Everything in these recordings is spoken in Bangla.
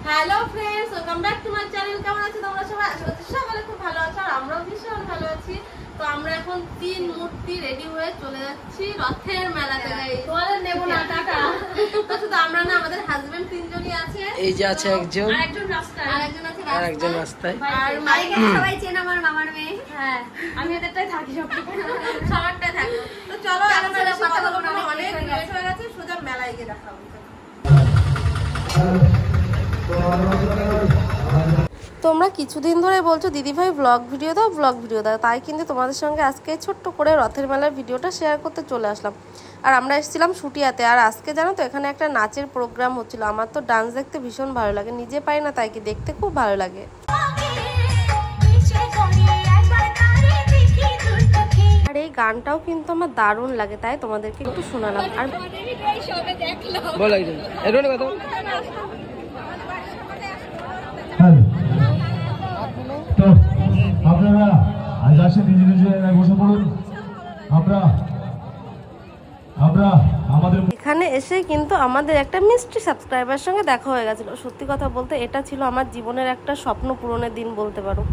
Hello friends, welcome back to my channel. কেমন আছো তোমরা সবাই? আশা করছি সবাই খুব ভালো আছো আর আমরাও ভীষণ ভালো আছি। তো আমরা এখন 3 মূর্তি রেডি হয়ে চলে যাচ্ছি রথের মেলাতে। তোমাদের নেব না, টাটা। তো শুধু আমরা না, আমাদের হাজবেন্ড 3 জনই আছে। এই যে আছে একজন, আর একজন রাস্তায়, আর একজন রাস্তায়, আর মাইকে সবাই চেন আমার মামার মেয়ে। হ্যাঁ, আমি এদেরটাই থাকি, সবারটাই থাকি। তো চলো আমরা কথা বলবো না, অনেক লেট হয়ে গেছে, সোজা মেলায় গিয়ে দেখা হবে। তোমরা কিছুদিন ধরে বলছো দিদিভাই ব্লগ ভিডিও দাও, ব্লগ ভিডিও দাও, তাই কিন্তু তোমাদের সঙ্গে আজকে ছোট্ট করে রথের মেলার ভিডিওটা শেয়ার করতে চলে আসলাম। আর আমরা এসেছিলাম শুটিয়াতে। আর আজকে জানো তো এখানে একটা নাচের প্রোগ্রাম হচ্ছিল। আমার তো ডান্স দেখতে ভীষণ ভালো লাগে, নিজে পাই না, তাই কি দেখতে খুব ভালো লাগে। আর এই গানটাও কিন্তু আমার দারুণ লাগে, তাই তোমাদেরকে একটু শোনালাম। আর তো আপনারা আজ আসে নিজে নিজে বসে পড়ুন। আমরা আমাদের এখানে এসে কিন্তু আমাদের একটা মিষ্টি সাবস্ক্রাইবার সঙ্গে দেখা হয়ে গেছিল। সত্যি কথা বলতে এটা ছিল আমার জীবনের একটা স্বপ্ন পূরণের দিন বলতে পারো।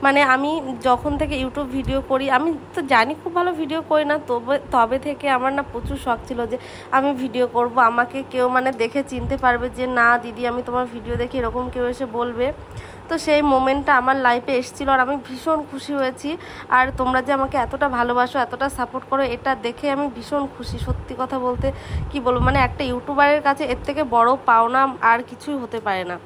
মানে আমি যখন থেকে ইউটিউব ভিডিও করি, আমি তো জানি খুব ভালো ভিডিও করি না, তবে থেকে আমার না প্রচুর শখ ছিল যে আমি ভিডিও করব, আমাকে কেউ মানে দেখে চিনতে পারবে যে না দিদি আমি তোমার ভিডিও দেখি, এরকম কেউ এসে বলবে। তো সেই মোমেন্টটা আমার লাইফে এসেছিলো আর আমি ভীষণ খুশি হয়েছি। আর তোমরা যে আমাকে এতটা ভালোবাসো, এতটা সাপোর্ট করো, এটা দেখে আমি ভীষণ খুশি। সত্যি কথা বলতে কি বলবো, মানে একটা ইউটিউবারের কাছে এর থেকে বড় পাওনা আর কিছুই হতে পারে না।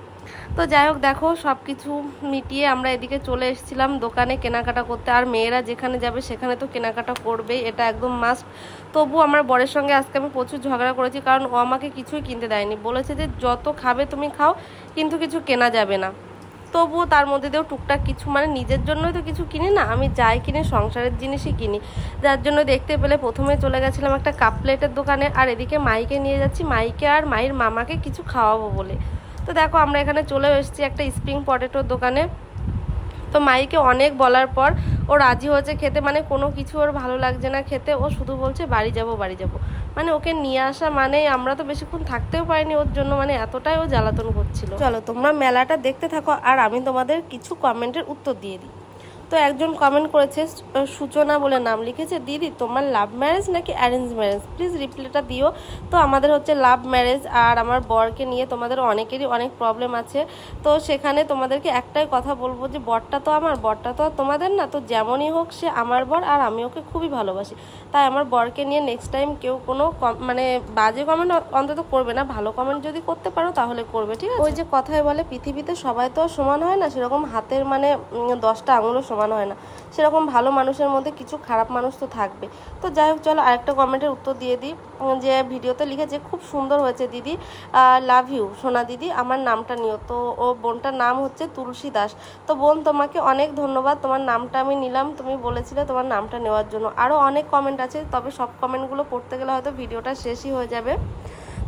তো যাই হোক, দেখো সব কিছু মিটিয়ে আমরা এদিকে চলে এসেছিলাম দোকানে কেনাকাটা করতে। আর মেয়েরা যেখানে যাবে সেখানে তো কেনাকাটা করবেই, এটা একদম মাস্ট। তবু আমার বরের সঙ্গে আজকে আমি প্রচুর ঝগড়া করেছি, কারণ ও আমাকে কিছুই কিনতে দেয়নি। বলেছে যে যত খাবে তুমি খাও, কিন্তু কিছু কেনা যাবে না। তবুও তার মধ্যে দিয়েও টুকটাক কিছু, মানে নিজের জন্যই তো কিছু কিনি না, আমি যাই কিনি সংসারের জিনিসই কিনি। যার জন্য দেখতে পেলে প্রথমে চলে গেছিলাম একটা কাপ প্লেটের দোকানে, আর এদিকে মাইকে নিয়ে যাচ্ছি, মাইকে আর মায়ের মামাকে কিছু খাওয়াবো বলে। তো দেখো আমরা এখানে চলে এসেছি একটা স্প্রিং পটেটোর দোকানে। তো মাইকে অনেক বলার পর ও রাজি হয়েছে খেতে, মানে কোনো কিছু ওর ভালো লাগছে না খেতে, ও শুধু বলছে বাড়ি যাব বাড়ি যাব। মানে ওকে নিয়ে আসা মানে আমরা তো বেশিক্ষণ থাকতেও পারিনি ওর জন্য, মানে এতটাই ও জ্বালাতন করছিল। চলো তোমরা মেলাটা দেখতে থাকো আর আমি তোমাদের কিছু কমেন্টের উত্তর দিয়ে দিই। তো একজন কমেন্ট করেছে, সূচনা বলে নাম লিখেছে, দিদি তোমার লাভ ম্যারেজ নাকি অ্যারেঞ্জ ম্যারেজ, প্লিজ রিপ্লাইটা দিও। তো আমাদের হচ্ছে লাভ ম্যারেজ, আর আমার বরকে নিয়ে তোমাদের অনেকেরই অনেক প্রবলেম আছে। তো সেখানে তোমাদেরকে একটাই কথা বলবো যে বরটা তো আমার, বরটা তো আর তোমাদের না। তো যেমনই হোক সে আমার বর আর আমি ওকে খুবই ভালোবাসি। তাই আমার বরকে নিয়ে নেক্সট টাইম কেউ কোনো মানে বাজে কমেন্ট অন্তত করবে না, ভালো কমেন্ট যদি করতে পারো তাহলে করবে, ঠিক আছে? ওই যে কথায় বলে পৃথিবীতে সবাই তো সমান হয় না, সেরকম হাতের মানে 10টা আঙুলও সমান হয় না, সেরকম ভালো মানুষের মধ্যে কিছু খারাপ মানুষ তো থাকবে। তো যাই হোক, চলো আরেকটা কমেন্টের উত্তর দিয়ে দিই। যে ভিডিওতে লিখেছে খুব সুন্দর হয়েছে দিদি, লাভ ইউ সোনা দিদি, আমার নামটা নিও। তো ও বোনটার নাম হচ্ছে তুলসী দাস। তো বোন তোমাকে অনেক ধন্যবাদ, তোমার নামটা আমি নিলাম, তুমি বলেছিলে তোমার নামটা নেওয়ার জন্য। আরও অনেক কমেন্ট আছে, তবে সব কমেন্টগুলো পড়তে গেলে হয়তো ভিডিওটা শেষই হয়ে যাবে।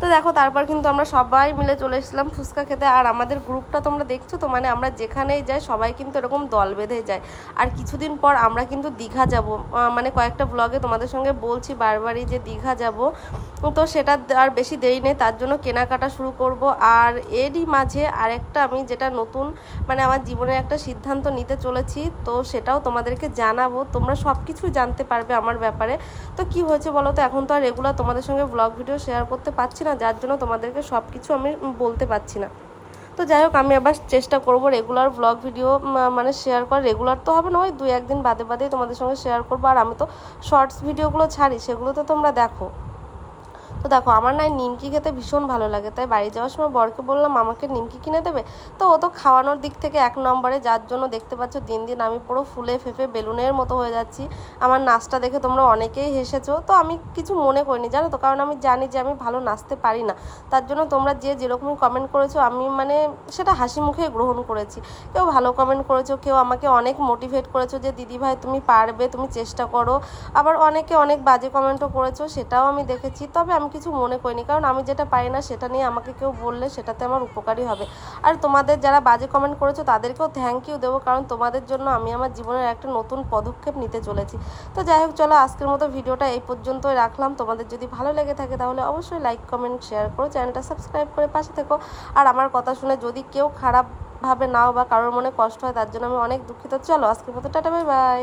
তো দেখো তারপর কিন্তু আমরা সবাই মিলে চলে এসেছিলাম ফুচকা খেতে। আর আমাদের গ্রুপটা তোমরা দেখছো তো, মানে আমরা যেখানেই যাই সবাই কিন্তু এরকম দল বেঁধে যায়। আর কিছুদিন পর আমরা কিন্তু দীঘা যাব, মানে কয়েকটা ব্লগে তোমাদের সঙ্গে বলছি বারবারই যে দীঘা যাব। তো সেটা আর বেশি দেরি নেই, তার জন্য কেনাকাটা শুরু করব। আর এরই মাঝে আরেকটা আমি যেটা নতুন মানে আমার জীবনে একটা সিদ্ধান্ত নিতে চলেছি, তো সেটাও তোমাদেরকে জানাবো, তোমরা সব কিছু জানতে পারবে আমার ব্যাপারে। তো কি হয়েছে বলো তো, এখন তো আর রেগুলার তোমাদের সঙ্গে ব্লগ ভিডিও শেয়ার করতে পারছি না, যার জন্য তোমাদেরকে সব কিছু আমি বলতে পারছি না। তো যাই হোক, আমি আবার চেষ্টা করব রেগুলার ব্লগ ভিডিও মানে শেয়ার করা। রেগুলার তো হবে না, ওই 2-1 দিন বাদে বাদেই তোমাদের সঙ্গে শেয়ার করবো। আর আমি তো শর্টস ভিডিওগুলো ছাড়ি, সেগুলো তো তোমরা দেখো। তো দেখো আমার না নিমকি খেতে ভীষণ ভালো লাগে, তাই বাড়ি যাওয়ার সময় বরকে বললাম আমাকে নিমকি কিনে দেবে। তো ও তো খাওয়ানোর দিক থেকে 1 নম্বরে, যার জন্য দেখতে পাচ্ছ দিন দিন আমি পুরো ফুলে ফেঁপে বেলুনের মতো হয়ে যাচ্ছি। আমার নাচটা দেখে তোমরা অনেকেই হেসেছো, তো আমি কিছু মনে করিনি জানো তো, কারণ আমি জানি যে আমি ভালো নাচতে পারি না। তার জন্য তোমরা যে যেরকমই কমেন্ট করেছো আমি মানে সেটা হাসি মুখে গ্রহণ করেছি। কেউ ভালো কমেন্ট করেছো, কেউ আমাকে অনেক মোটিভেট করেছো যে দিদি ভাই তুমি পারবে, তুমি চেষ্টা করো। আবার অনেকে অনেক বাজে কমেন্টও করেছো, সেটাও আমি দেখেছি। তবে আমি কিছু মনে করিনি, কারণ আমি যেটা পারি না সেটা নিয়ে আমাকে কেউ বললে সেটাতে আমার উপকারী হবে। আর তোমাদের যারা বাজে কমেন্ট করেছো তাদেরকেও থ্যাংক ইউ দেবো, কারণ তোমাদের জন্য আমি আমার জীবনের একটা নতুন পদক্ষেপ নিতে চলেছি। তো যাই হোক, চলো আজকের মতো ভিডিওটা এই পর্যন্তই রাখলাম। তোমাদের যদি ভালো লেগে থাকে তাহলে অবশ্যই লাইক কমেন্ট শেয়ার করো, চ্যানেলটা সাবস্ক্রাইব করে পাশে থেকো। আর আমার কথা শুনে যদি কেউ খারাপ ভাবে নাও বা কারোর মনে কষ্ট হয় তার জন্য আমি অনেক দুঃখিত। চলো আজকের মতো টাটা, বাই বাই।